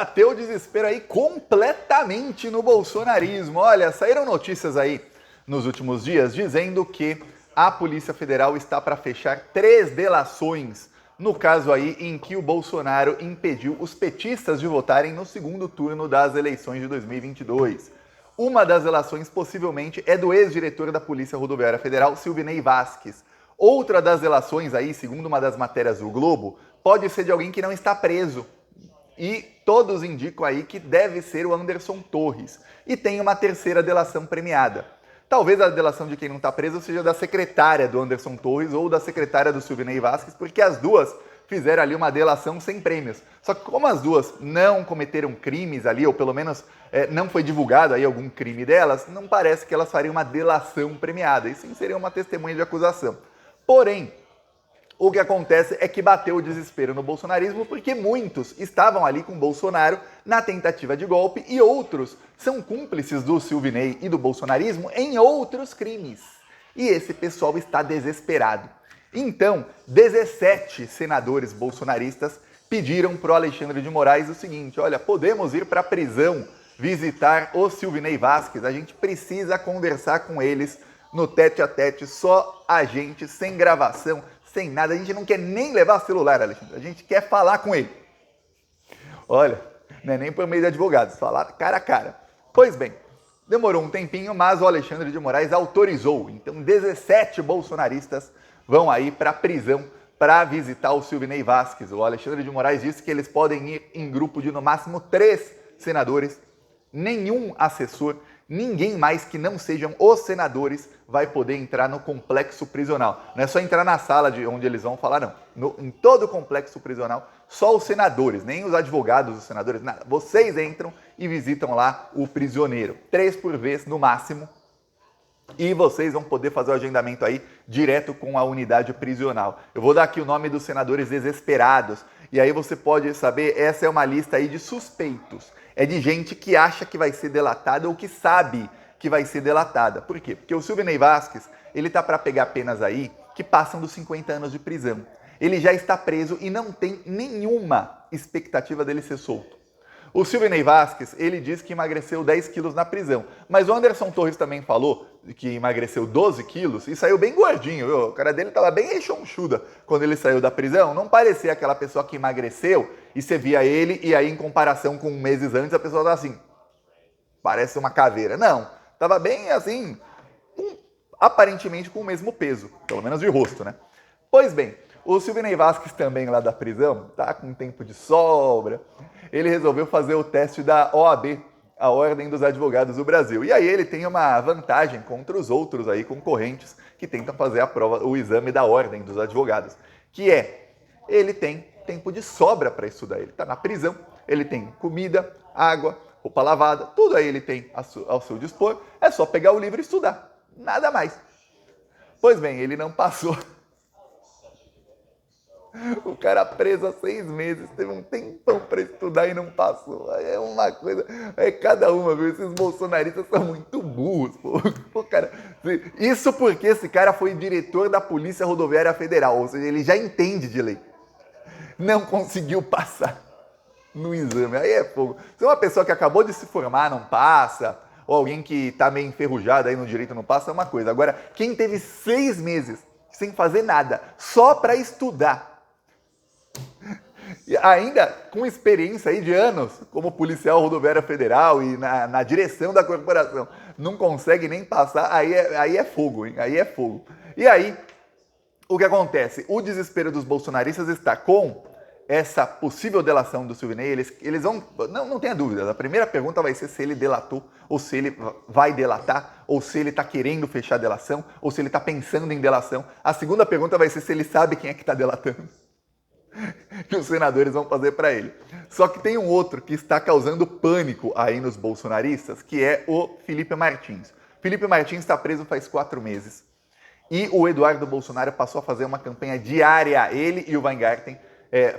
bateu o desespero aí completamente no bolsonarismo. Olha, saíram notícias aí nos últimos dias dizendo que a Polícia Federal está para fechar 3 delações no caso aí em que o Bolsonaro impediu os petistas de votarem no segundo turno das eleições de 2022. Uma das delações possivelmente é do ex-diretor da Polícia Rodoviária Federal, Silvinei Vasquez. Outra das delações aí, segundo uma das matérias do Globo, pode ser de alguém que não está preso. E todos indicam aí que deve ser o Anderson Torres. E tem uma terceira delação premiada. Talvez a delação de quem não está preso seja da secretária do Anderson Torres ou da secretária do Silvinei Vasquez, porque as duas fizeram ali uma delação sem prêmios. Só que como as duas não cometeram crimes ali, ou pelo menos não foi divulgado aí algum crime delas, não parece que elas fariam uma delação premiada, e sim seria uma testemunha de acusação. Porém, o que acontece é que bateu o desespero no bolsonarismo porque muitos estavam ali com Bolsonaro na tentativa de golpe e outros são cúmplices do Silvinei e do bolsonarismo em outros crimes. E esse pessoal está desesperado. Então, 17 senadores bolsonaristas pediram para o Alexandre de Moraes o seguinte: olha, podemos ir para a prisão visitar o Silvinei Vasquez, a gente precisa conversar com eles no tete a tete, só a gente, sem gravação, sem nada. A gente não quer nem levar celular, Alexandre. A gente quer falar com ele. Olha, não é nem por meio de advogados, falar cara a cara. Pois bem, demorou um tempinho, mas o Alexandre de Moraes autorizou. Então, 17 bolsonaristas vão aí para a prisão para visitar o Silvinei Vasquez. O Alexandre de Moraes disse que eles podem ir em grupo de no máximo 3 senadores, nenhum assessor, ninguém mais que não sejam os senadores vai poder entrar no complexo prisional. Não é só entrar na sala de onde eles vão falar, não. Em todo o complexo prisional, só os senadores, nem os advogados dos senadores, nada. Vocês entram e visitam lá o prisioneiro. 3 por vez, no máximo. E vocês vão poder fazer o agendamento aí direto com a unidade prisional. Eu vou dar aqui o nome dos senadores desesperados. E aí você pode saber, essa é uma lista aí de suspeitos. É de gente que acha que vai ser delatada ou que sabe que vai ser delatada. Por quê? Porque o Silvinei Vasquez, ele tá para pegar penas aí que passam dos 50 anos de prisão. Ele já está preso e não tem nenhuma expectativa dele ser solto. O Silvinei Vasquez, ele diz que emagreceu 10 quilos na prisão. Mas o Anderson Torres também falou que emagreceu 12 quilos e saiu bem gordinho, viu? O cara dele estava bem rechonchuda quando ele saiu da prisão. Não parecia aquela pessoa que emagreceu e você via ele e aí em comparação com meses antes a pessoa estava assim, parece uma caveira. Não, estava bem assim, aparentemente com o mesmo peso, pelo menos de rosto, né? Pois bem, o Silvinei Vasquez também lá da prisão, tá com tempo de sobra, ele resolveu fazer o teste da OAB, a Ordem dos Advogados do Brasil. E aí ele tem uma vantagem contra os outros aí concorrentes que tentam fazer a prova, o exame da Ordem dos Advogados, que é, ele tem tempo de sobra para estudar. Ele está na prisão, ele tem comida, água, roupa lavada, tudo aí ele tem ao seu dispor, é só pegar o livro e estudar, nada mais. Pois bem, ele não passou. O cara preso há 6 meses, teve um tempão para estudar e não passou. É uma coisa, é cada uma, viu? Esses bolsonaristas são muito burros, pô. Pô, cara, isso porque esse cara foi diretor da Polícia Rodoviária Federal, ou seja, ele já entende de lei. Não conseguiu passar no exame, aí é fogo. Se uma pessoa que acabou de se formar não passa, ou alguém que está meio enferrujado aí no direito não passa, é uma coisa. Agora, quem teve 6 meses sem fazer nada, só para estudar, e ainda com experiência aí de anos como policial rodoviária federal e na direção da corporação, não consegue nem passar, aí é fogo, hein? Aí é fogo. E aí, o que acontece? O desespero dos bolsonaristas está com essa possível delação do Silvinei. Eles vão, não tenha dúvida, a primeira pergunta vai ser se ele delatou, ou se ele vai delatar, ou se ele está querendo fechar a delação, ou se ele está pensando em delação. A segunda pergunta vai ser se ele sabe quem é que está delatando. Que os senadores vão fazer para ele. Só que tem um outro que está causando pânico aí nos bolsonaristas, que é o Felipe Martins. Felipe Martins está preso faz 4 meses. E o Eduardo Bolsonaro passou a fazer uma campanha diária, ele e o Weingarten,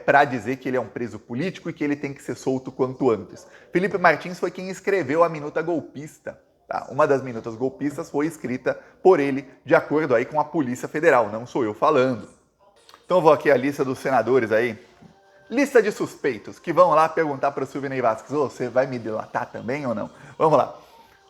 para dizer que ele é um preso político e que ele tem que ser solto quanto antes. Felipe Martins foi quem escreveu a minuta golpista. Tá? Uma das minutas golpistas foi escrita por ele, de acordo aí com a Polícia Federal, não sou eu falando. Então eu vou aqui a lista dos senadores aí Lista de suspeitos que vão lá perguntar para o Silvinei Vasquez: "Ô, você vai me delatar também ou não?" Vamos lá.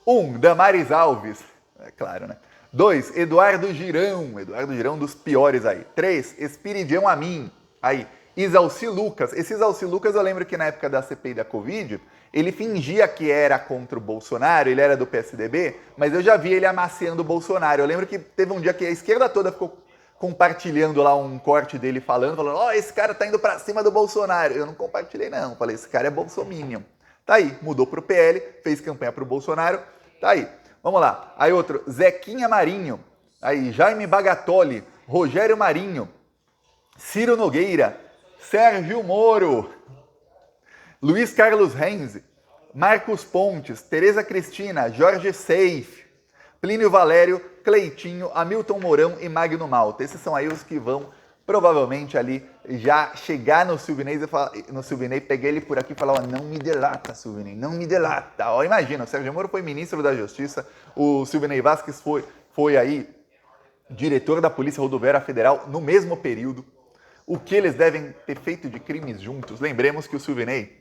1. Damares Alves. É claro, né? 2. Eduardo Girão dos piores aí. 3. Espiridião Amin. Aí. Isalci Lucas. Esse Isalci Lucas, eu lembro que na época da CPI da Covid, ele fingia que era contra o Bolsonaro, ele era do PSDB, mas eu já vi ele amaciando o Bolsonaro. Eu lembro que teve um dia que a esquerda toda ficou compartilhando lá um corte dele falando, ó, esse cara tá indo pra cima do Bolsonaro. Eu não compartilhei não, falei, esse cara é bolsominion. Tá aí, mudou pro PL, fez campanha pro Bolsonaro, tá aí. Vamos lá. Aí outro, Zequinha Marinho. Aí, Jaime Bagatoli, Rogério Marinho, Ciro Nogueira, Sérgio Moro, Luiz Carlos Renzi, Marcos Pontes, Tereza Cristina, Jorge Seif, Plínio Valério, Cleitinho, Hamilton Mourão e Magno Malta. Esses são aí os que vão provavelmente ali já chegar no Silvinei, pegar ele por aqui e falar, ó, não me delata, Silvinei, não me delata. Ó, imagina, o Sérgio Moro foi ministro da Justiça, o Silvinei Vasquez foi aí diretor da Polícia Rodoviária Federal no mesmo período. O que eles devem ter feito de crimes juntos? Lembremos que o Silvinei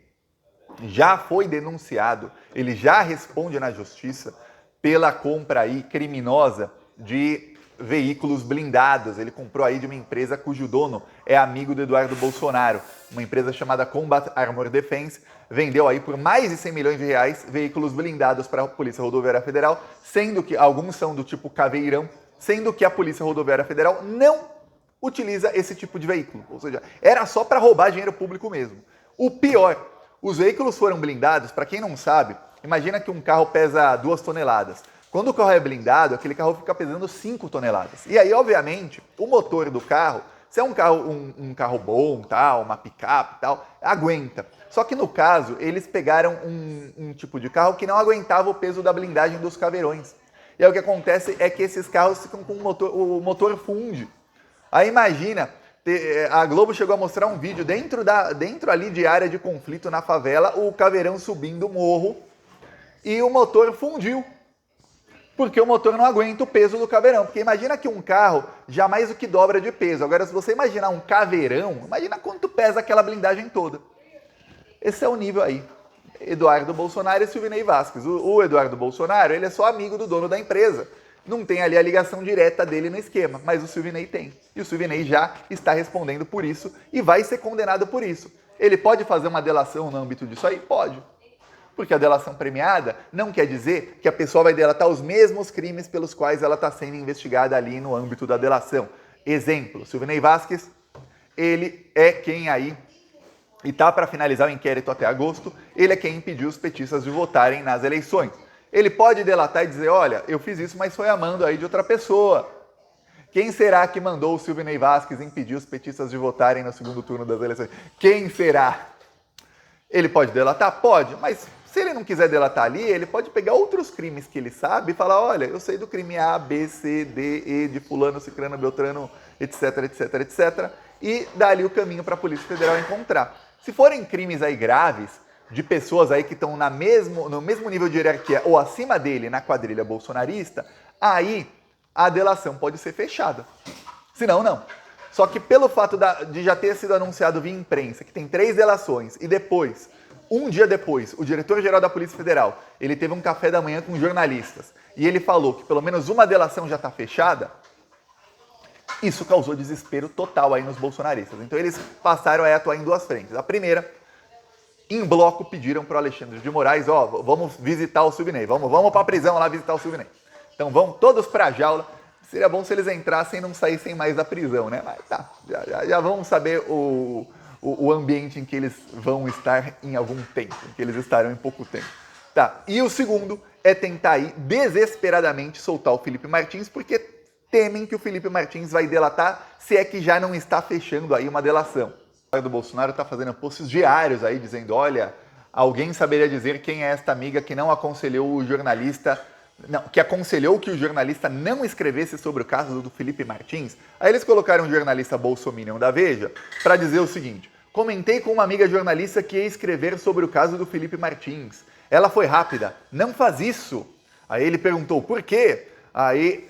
já foi denunciado, ele já responde na justiça pela compra aí criminosa de veículos blindados. Ele comprou aí de uma empresa cujo dono é amigo do Eduardo Bolsonaro, uma empresa chamada Combat Armor Defense, vendeu aí por mais de 100 milhões de reais veículos blindados para a Polícia Rodoviária Federal, sendo que alguns são do tipo caveirão, sendo que a Polícia Rodoviária Federal não utiliza esse tipo de veículo, ou seja, era só para roubar dinheiro público mesmo. O pior, os veículos foram blindados, para quem não sabe, imagina que um carro pesa 2 toneladas. Quando o carro é blindado, aquele carro fica pesando 5 toneladas. E aí, obviamente, o motor do carro, se é um carro bom, tal, uma picape e tal, aguenta. Só que no caso, eles pegaram um tipo de carro que não aguentava o peso da blindagem dos caveirões. E aí o que acontece é que esses carros ficam com o motor funde. Aí imagina, a Globo chegou a mostrar um vídeo dentro ali de área de conflito na favela, o caveirão subindo o morro e o motor fundiu. Porque o motor não aguenta o peso do caveirão. Porque imagina que um carro jamais o que dobra de peso. Agora, se você imaginar um caveirão, imagina quanto pesa aquela blindagem toda. Esse é o nível aí. Eduardo Bolsonaro e Silvinei Vasquez. O Eduardo Bolsonaro, ele é só amigo do dono da empresa. Não tem ali a ligação direta dele no esquema, mas o Silvinei tem. E o Silvinei já está respondendo por isso e vai ser condenado por isso. Ele pode fazer uma delação no âmbito disso aí? Pode. Porque a delação premiada não quer dizer que a pessoa vai delatar os mesmos crimes pelos quais ela está sendo investigada ali no âmbito da delação. Exemplo, Silvinei Vasquez, ele é quem aí, e está para finalizar o inquérito até agosto, ele é quem impediu os petistas de votarem nas eleições. Ele pode delatar e dizer, olha, eu fiz isso, mas foi a mando aí de outra pessoa. Quem será que mandou o Silvinei Vasquez impedir os petistas de votarem no segundo turno das eleições? Quem será? Ele pode delatar? Pode, mas se ele não quiser delatar ali, ele pode pegar outros crimes que ele sabe e falar, olha, eu sei do crime A, B, C, D, E, de fulano, cicrano, beltrano, etc, etc, etc, e dar ali o caminho para a Polícia Federal encontrar. Se forem crimes aí graves, de pessoas aí que estão no mesmo nível de hierarquia ou acima dele na quadrilha bolsonarista, aí a delação pode ser fechada. Senão, não. Só que pelo fato de já ter sido anunciado via imprensa que tem 3 delações e depois, um dia depois, o diretor-geral da Polícia Federal, ele teve um café da manhã com jornalistas e ele falou que pelo menos uma delação já está fechada, isso causou desespero total aí nos bolsonaristas. Então eles passaram a atuar em 2 frentes. A primeira, em bloco, pediram para o Alexandre de Moraes, ó, vamos visitar o Silvinei, vamos para a prisão lá visitar o Silvinei. Então vão todos para a jaula. Seria bom se eles entrassem e não saíssem mais da prisão, né? Mas tá, já vamos saber o ambiente em que eles vão estar em algum tempo, em que eles estarão em pouco tempo. Tá, e o segundo é tentar aí desesperadamente soltar o Felipe Martins, porque temem que o Felipe Martins vai delatar, se é que já não está fechando aí uma delação. O do Bolsonaro está fazendo posts diários aí dizendo, olha, alguém saberia dizer quem é esta amiga que não aconselhou o jornalista, não, que aconselhou que o jornalista não escrevesse sobre o caso do Felipe Martins? Aí eles colocaram um jornalista bolsominion da Veja para dizer o seguinte, comentei com uma amiga jornalista que ia escrever sobre o caso do Felipe Martins. Ela foi rápida, não faz isso. Aí ele perguntou, por quê? Aí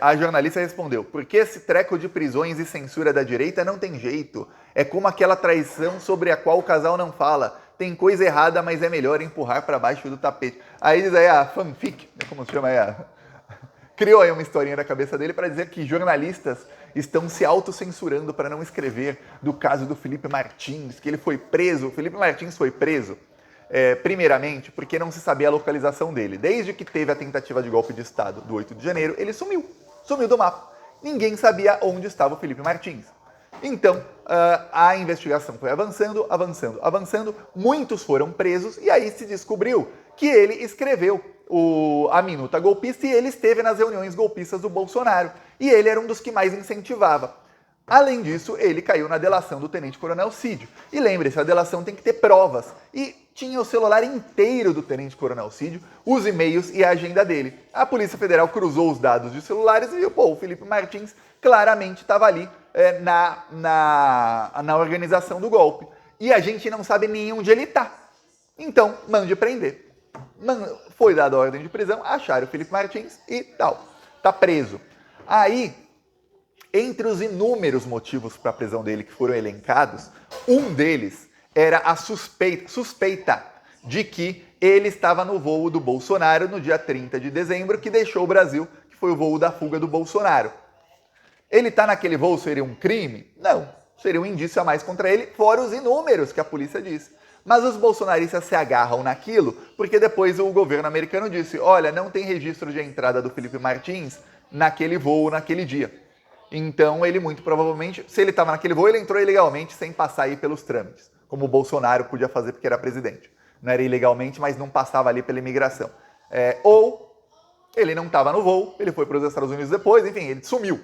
a jornalista respondeu, porque esse treco de prisões e censura da direita não tem jeito. É como aquela traição sobre a qual o casal não fala. Tem coisa errada, mas é melhor empurrar para baixo do tapete. Aí diz aí a fanfic, como se chama aí, criou aí uma historinha da cabeça dele para dizer que jornalistas estão se autocensurando para não escrever do caso do Felipe Martins, que ele foi preso. O Felipe Martins foi preso primeiramente, porque não se sabia a localização dele. Desde que teve a tentativa de golpe de Estado do 8 de janeiro, ele sumiu do mapa. Ninguém sabia onde estava o Felipe Martins. Então, a investigação foi avançando, muitos foram presos e aí se descobriu que ele escreveu a minuta golpista e ele esteve nas reuniões golpistas do Bolsonaro. E ele era um dos que mais incentivava. Além disso, ele caiu na delação do tenente-coronel Cid. E lembre-se, a delação tem que ter provas. E tinha o celular inteiro do tenente-coronel Cid, os e-mails e a agenda dele. A Polícia Federal cruzou os dados de celulares e viu, o Felipe Martins claramente estava ali na organização do golpe. E a gente não sabe nem onde ele está. Então, mande prender. Foi dada a ordem de prisão, acharam o Felipe Martins e tal. Tá preso. Aí, entre os inúmeros motivos para a prisão dele que foram elencados, um deles era a suspeita de que ele estava no voo do Bolsonaro no dia 30 de dezembro, que deixou o Brasil, que foi o voo da fuga do Bolsonaro. Ele está naquele voo, seria um crime? Não, seria um indício a mais contra ele, fora os inúmeros que a polícia disse. Mas os bolsonaristas se agarram naquilo, porque depois o governo americano disse, olha, não tem registro de entrada do Felipe Martins naquele voo, naquele dia. Então, ele muito provavelmente, se ele estava naquele voo, ele entrou ilegalmente sem passar aí pelos trâmites, como o Bolsonaro podia fazer porque era presidente. Não era ilegalmente, mas não passava ali pela imigração. Ou ele não estava no voo, ele foi para os Estados Unidos depois, enfim, ele sumiu.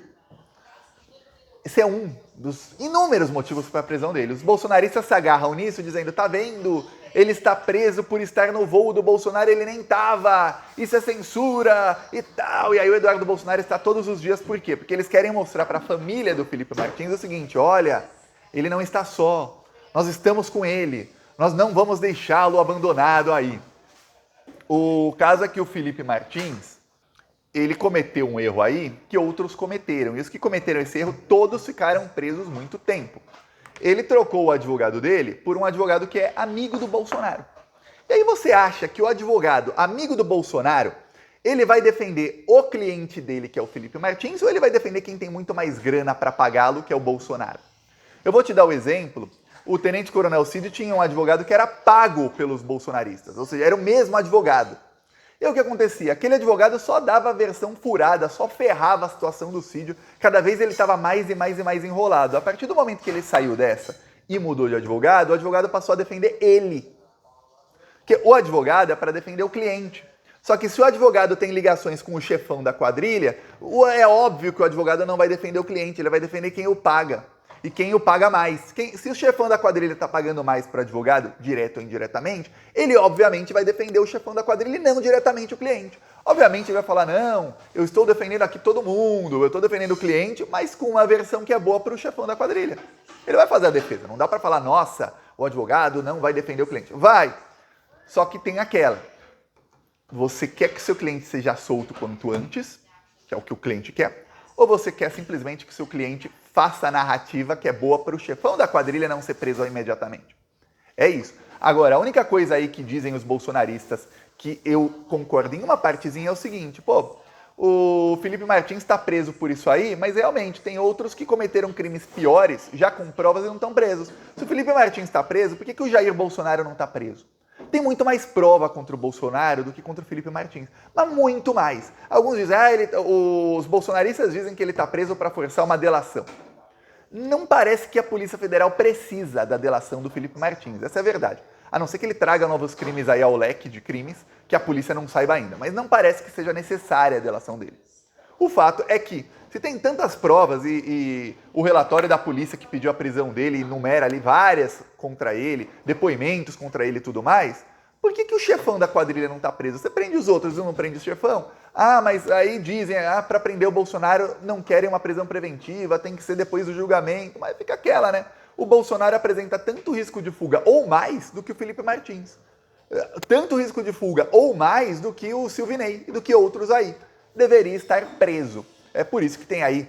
Esse é um dos inúmeros motivos para a prisão dele. Os bolsonaristas se agarram nisso, dizendo, tá vendo? Ele está preso por estar no voo do Bolsonaro, ele nem estava. Isso é censura e tal. E aí o Eduardo Bolsonaro está todos os dias, por quê? Porque eles querem mostrar para a família do Felipe Martins o seguinte, olha, ele não está só. Nós estamos com ele. Nós não vamos deixá-lo abandonado aí. O caso é que o Felipe Martins, ele cometeu um erro aí que outros cometeram. E os que cometeram esse erro, todos ficaram presos muito tempo. Ele trocou o advogado dele por um advogado que é amigo do Bolsonaro. E aí você acha que o advogado amigo do Bolsonaro, ele vai defender o cliente dele, que é o Felipe Martins, ou ele vai defender quem tem muito mais grana para pagá-lo, que é o Bolsonaro? Eu vou te dar o exemplo. O tenente-coronel Cid tinha um advogado que era pago pelos bolsonaristas, ou seja, era o mesmo advogado. E o que acontecia? Aquele advogado só dava a versão furada, só ferrava a situação do Cid. Cada vez ele estava mais e mais e mais enrolado. A partir do momento que ele saiu dessa e mudou de advogado, o advogado passou a defender ele. Porque o advogado é para defender o cliente. Só que se o advogado tem ligações com o chefão da quadrilha, é óbvio que o advogado não vai defender o cliente, ele vai defender quem o paga. E quem o paga mais. Se o chefão da quadrilha está pagando mais para o advogado, direto ou indiretamente, ele obviamente vai defender o chefão da quadrilha e não diretamente o cliente. Obviamente ele vai falar, não, eu estou defendendo aqui todo mundo, eu estou defendendo o cliente, mas com uma versão que é boa para o chefão da quadrilha. Ele vai fazer a defesa, não dá para falar, nossa, o advogado não vai defender o cliente. Vai, só que tem aquela. Você quer que seu cliente seja solto quanto antes, que é o que o cliente quer, ou você quer simplesmente que seu cliente faça a narrativa que é boa para o chefão da quadrilha não ser preso imediatamente. É isso. Agora, a única coisa aí que dizem os bolsonaristas que eu concordo em uma partezinha é o seguinte, o Felipe Martins está preso por isso aí, mas realmente tem outros que cometeram crimes piores, já com provas e não estão presos. Se o Felipe Martins está preso, por que o Jair Bolsonaro não está preso? Tem muito mais prova contra o Bolsonaro do que contra o Felipe Martins. Mas muito mais. Alguns dizem, os bolsonaristas dizem que ele está preso para forçar uma delação. Não parece que a Polícia Federal precisa da delação do Felipe Martins. Essa é a verdade. A não ser que ele traga novos crimes aí ao leque de crimes que a polícia não saiba ainda. Mas não parece que seja necessária a delação dele. O fato é que, se tem tantas provas e o relatório da polícia que pediu a prisão dele enumera ali várias contra ele, depoimentos contra ele e tudo mais, por que o chefão da quadrilha não está preso? Você prende os outros e não prende o chefão? Ah, mas aí dizem, para prender o Bolsonaro não querem uma prisão preventiva, tem que ser depois do julgamento, mas fica aquela, né? O Bolsonaro apresenta tanto risco de fuga ou mais do que o Felipe Martins. Tanto risco de fuga ou mais do que o Silvinei e do que outros aí. deveria estar preso. É por isso que tem aí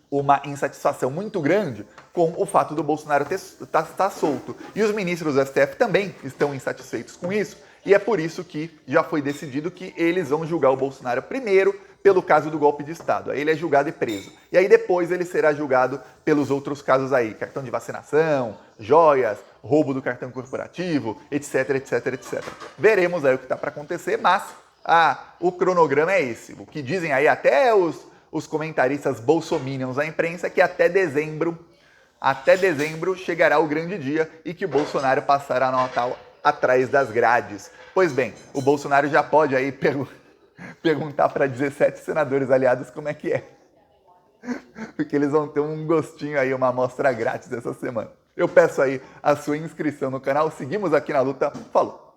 uma insatisfação muito grande com o fato do Bolsonaro estar solto. E os ministros do STF também estão insatisfeitos com isso, e é por isso que já foi decidido que eles vão julgar o Bolsonaro primeiro pelo caso do golpe de Estado. Aí ele é julgado e preso. E aí depois ele será julgado pelos outros casos aí, cartão de vacinação, joias, roubo do cartão corporativo, etc, etc, etc. Veremos aí o que está para acontecer, mas o cronograma é esse. O que dizem aí até os comentaristas bolsominions da imprensa é que até dezembro chegará o grande dia e que o Bolsonaro passará no Natal atrás das grades. Pois bem, o Bolsonaro já pode aí perguntar para 17 senadores aliados como é que é. Porque eles vão ter um gostinho aí, uma amostra grátis essa semana. Eu peço aí a sua inscrição no canal. Seguimos aqui na luta. Falou!